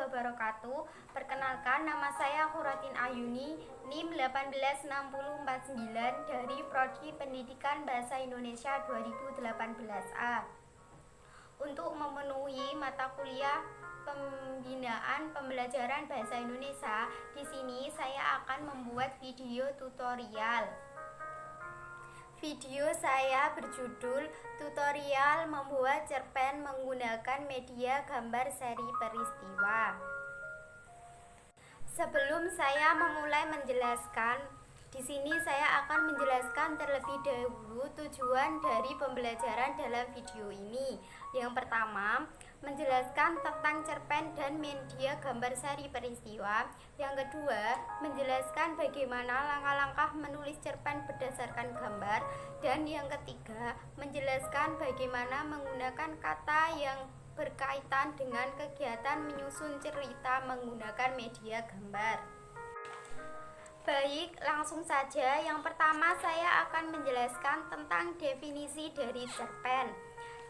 wabarakatuh. Perkenalkan, nama saya Khuratin Ayuni, NIM 18649 dari Prodi Pendidikan Bahasa Indonesia 2018A. Untuk memenuhi mata kuliah pembinaan pembelajaran bahasa Indonesia, di sini saya akan membuat video tutorial. Video saya berjudul Tutorial Membuat Cerpen Menggunakan Media Gambar Seri Peristiwa. Sebelum saya memulai menjelaskan, di sini saya akan menjelaskan terlebih dahulu tujuan dari pembelajaran dalam video ini. Yang pertama, menjelaskan tentang cerpen dan media gambar seri peristiwa. Yang kedua, menjelaskan bagaimana langkah-langkah menulis cerpen berdasarkan gambar. Dan yang ketiga, menjelaskan bagaimana menggunakan kata yang berkaitan dengan kegiatan menyusun cerita menggunakan media gambar. Baik, langsung saja. Yang pertama saya akan menjelaskan tentang definisi dari cerpen.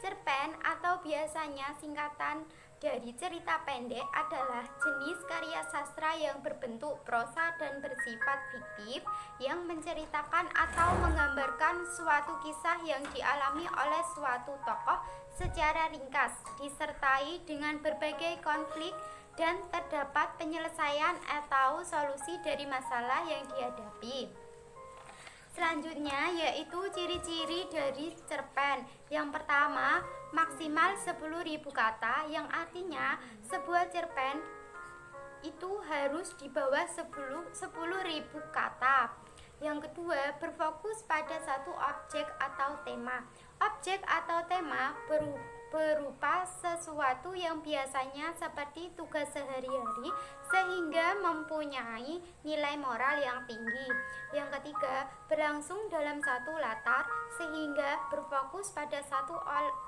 Cerpen atau biasanya singkatan dari cerita pendek adalah jenis karya sastra yang berbentuk prosa dan bersifat fiktif yang menceritakan atau menggambarkan suatu kisah yang dialami oleh suatu tokoh secara ringkas, disertai dengan berbagai konflik dan terdapat penyelesaian atau solusi dari masalah yang dihadapi. Selanjutnya yaitu ciri-ciri dari cerpen. Yang pertama, maksimal 10.000 kata, yang artinya sebuah cerpen itu harus di bawah 10.000 kata. Yang kedua, berfokus pada satu objek atau tema. Objek atau tema berupa sesuatu yang biasanya seperti tugas sehari-hari sehingga mempunyai nilai moral yang tinggi. Yang ketiga, berlangsung dalam satu latar sehingga berfokus pada satu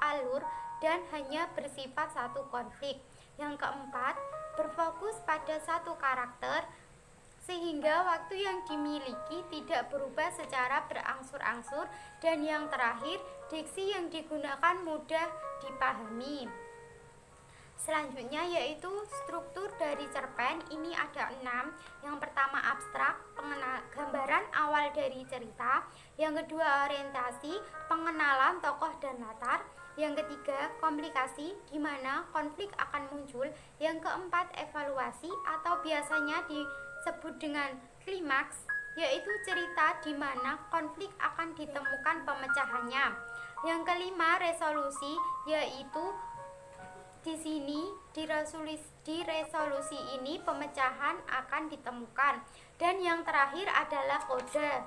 alur dan hanya bersifat satu konflik. Yang keempat, berfokus pada satu karakter sehingga waktu yang dimiliki tidak berubah secara berangsur-angsur. Dan yang terakhir, diksi yang digunakan mudah dipahami. Selanjutnya yaitu struktur dari cerpen. Ini ada 6. Yang pertama abstrak, gambaran awal dari cerita. Yang kedua orientasi, pengenalan tokoh dan latar. Yang ketiga komplikasi, di mana konflik akan muncul. Yang keempat evaluasi atau biasanya disebut dengan klimaks, yaitu cerita di mana konflik akan ditemukan pemecahannya. Yang kelima resolusi, yaitu di sini di resolusi ini pemecahan akan ditemukan. Dan yang terakhir adalah kode.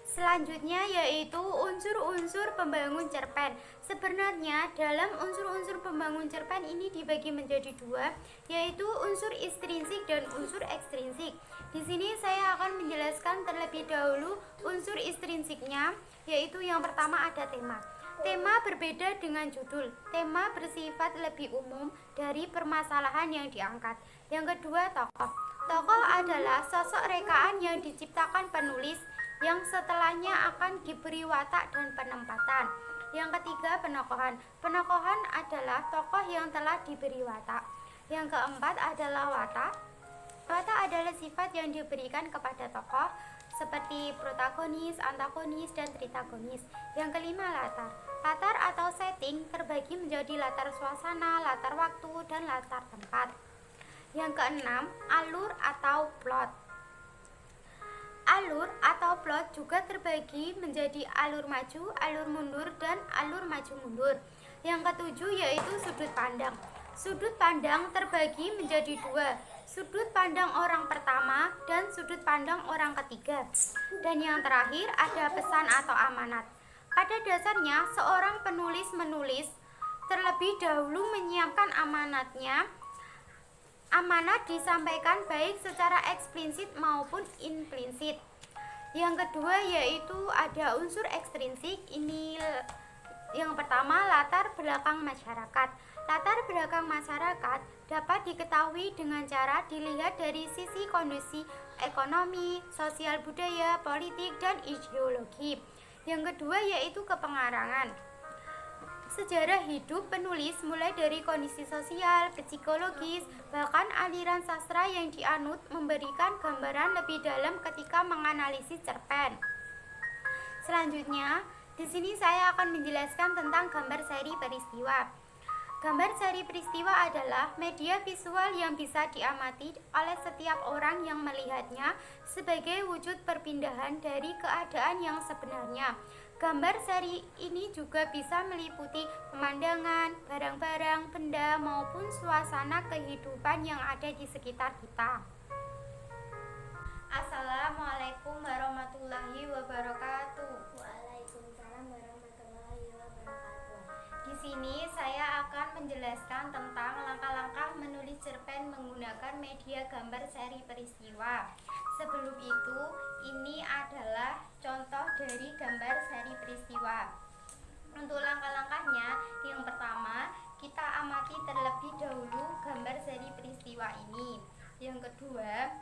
Selanjutnya yaitu unsur-unsur pembangun cerpen. Sebenarnya dalam unsur-unsur pembangun cerpen ini dibagi menjadi 2, yaitu unsur intrinsik dan unsur ekstrinsik. Di sini saya akan menjelaskan terlebih dahulu unsur intrinsiknya, yaitu yang pertama ada tema. Tema berbeda dengan judul. Tema bersifat lebih umum dari permasalahan yang diangkat. Yang kedua tokoh. Tokoh adalah sosok rekaan yang diciptakan penulis yang setelahnya akan diberi watak dan penempatan. Yang ketiga penokohan. Penokohan adalah tokoh yang telah diberi watak. Yang keempat adalah watak. Watak adalah sifat yang diberikan kepada tokoh seperti protagonis, antagonis, dan tritagonis. Yang kelima latar. Latar atau setting terbagi menjadi latar suasana, latar waktu, dan latar tempat. Yang keenam, alur atau plot. Alur atau plot juga terbagi menjadi alur maju, alur mundur, dan alur maju mundur. Yang ketujuh yaitu sudut pandang. Sudut pandang terbagi menjadi 2, sudut pandang orang pertama dan sudut pandang orang ketiga. Dan yang terakhir ada pesan atau amanat. Pada dasarnya seorang penulis menulis terlebih dahulu menyiapkan amanatnya. Amanat disampaikan baik secara eksplisit maupun implisit. Yang kedua yaitu ada unsur ekstrinsik. Ini yang pertama latar belakang masyarakat. Latar belakang masyarakat dapat diketahui dengan cara dilihat dari sisi kondisi ekonomi, sosial budaya, politik, dan ideologi. Yang kedua yaitu kepengarangan. Sejarah hidup penulis mulai dari kondisi sosial, psikologis, bahkan aliran sastra yang dianut memberikan gambaran lebih dalam ketika menganalisis cerpen. Selanjutnya, di sini saya akan menjelaskan tentang gambar seri peristiwa. Gambar seri peristiwa adalah media visual yang bisa diamati oleh setiap orang yang melihatnya sebagai wujud perpindahan dari keadaan yang sebenarnya. Gambar seri ini juga bisa meliputi pemandangan, barang-barang, benda, maupun suasana kehidupan yang ada di sekitar kita. Assalamualaikum warahmatullahi wabarakatuh. Waalaikumsalam warahmatullahi wabarakatuh. Di sini saya akan menjelaskan tentang langkah-langkah menulis cerpen menggunakan media gambar seri peristiwa. Sebelum itu, ini adalah contoh dari gambar seri peristiwa. Untuk langkah-langkahnya, yang pertama, kita amati terlebih dahulu gambar seri peristiwa ini. Yang kedua,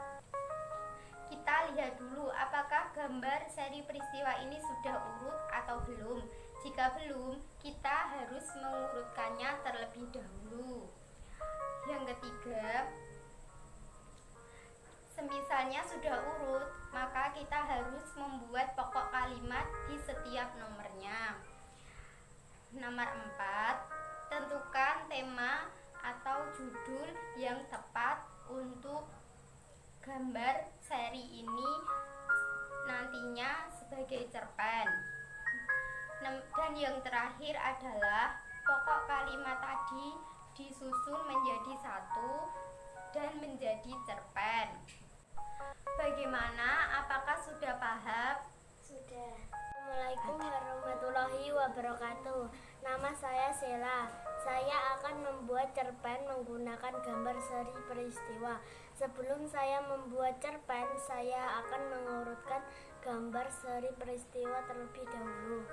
kita lihat dulu apakah gambar seri peristiwa ini sudah urut atau belum. Jika belum, kita harus mengurutkannya terlebih dahulu. Yang ketiga, semisalnya sudah urut, maka kita harus membuat pokok kalimat di setiap nomornya. Nomor 4, tentukan tema atau judul yang tepat untuk gambar seri ini nantinya sebagai cerpen. Dan yang terakhir adalah pokok kalimat tadi disusun menjadi satu dan menjadi cerpen. Bagaimana? Apakah sudah paham? Sudah. Assalamualaikum warahmatullahi wabarakatuh. Nama saya Sela. Saya akan membuat cerpen menggunakan gambar seri peristiwa. Sebelum saya membuat cerpen, saya akan mengurutkan gambar seri peristiwa terlebih dahulu.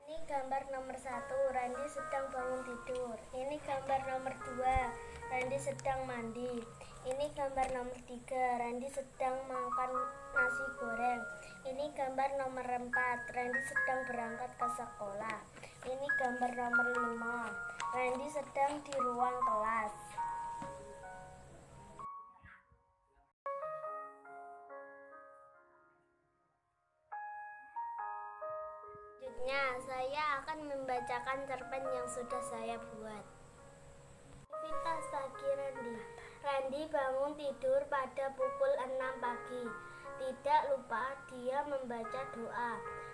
Ini gambar nomor 1, Randy sedang bangun tidur. Ini gambar nomor 2, Randy sedang mandi. Ini gambar nomor 3, Randy sedang makan nasi goreng. Ini gambar nomor 4, Randy sedang berangkat ke sekolah. Ini gambar nomor 5, Randy sedang di ruang kelas. Selanjutnya, saya akan membacakan cerpen yang sudah saya buat. Aktivitas pagi Randy. Randy bangun tidur pada pukul 6 pagi. Tidak lupa dia membaca doa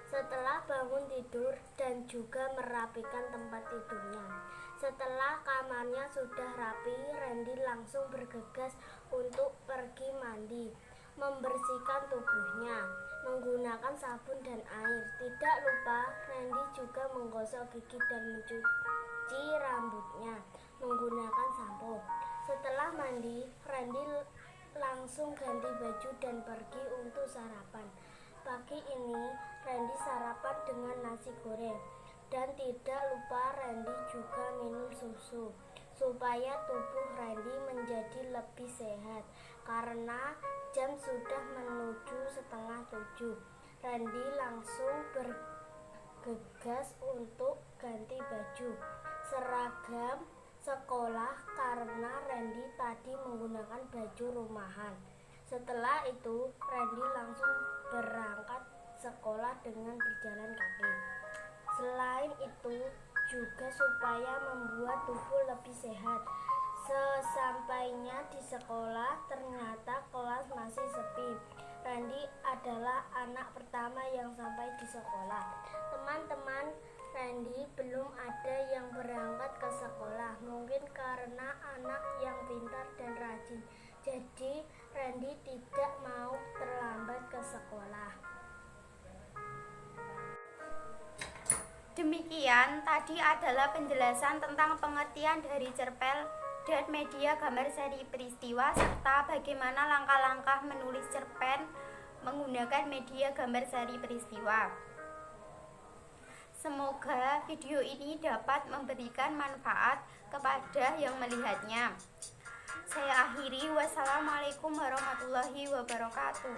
setelah bangun tidur dan juga merapikan tempat tidurnya. Setelah kamarnya sudah rapi, Randy langsung bergegas untuk pergi mandi, membersihkan tubuhnya menggunakan sabun dan air. Tidak lupa Randy juga menggosok gigi dan mencuci rambutnya menggunakan sampo. Setelah mandi, Randy langsung ganti baju dan pergi untuk sarapan. Pagi ini Randy sarapan dengan nasi goreng. Dan tidak lupa Randy juga minum susu supaya tubuh Randy menjadi lebih sehat. Karena jam sudah menuju 6:30, Randy langsung bergegas untuk ganti baju seragam sekolah karena Randy tadi menggunakan baju rumahan. Setelah itu, Randy langsung berangkat sekolah dengan berjalan kaki. Selain itu, juga supaya membuat tubuh lebih sehat. Sesampainya di sekolah, ternyata kelas masih sepi. Randy adalah anak pertama yang sampai di sekolah. Teman-teman Randy belum ada yang berangkat ke sekolah, mungkin karena anak yang pintar dan rajin. Jadi Randy tidak mau terlambat ke sekolah. Demikian tadi adalah penjelasan tentang pengertian dari cerpen dan media gambar seri peristiwa serta bagaimana langkah-langkah menulis cerpen menggunakan media gambar seri peristiwa. Semoga video ini dapat memberikan manfaat kepada yang melihatnya. Saya akhiri, wassalamualaikum warahmatullahi wabarakatuh.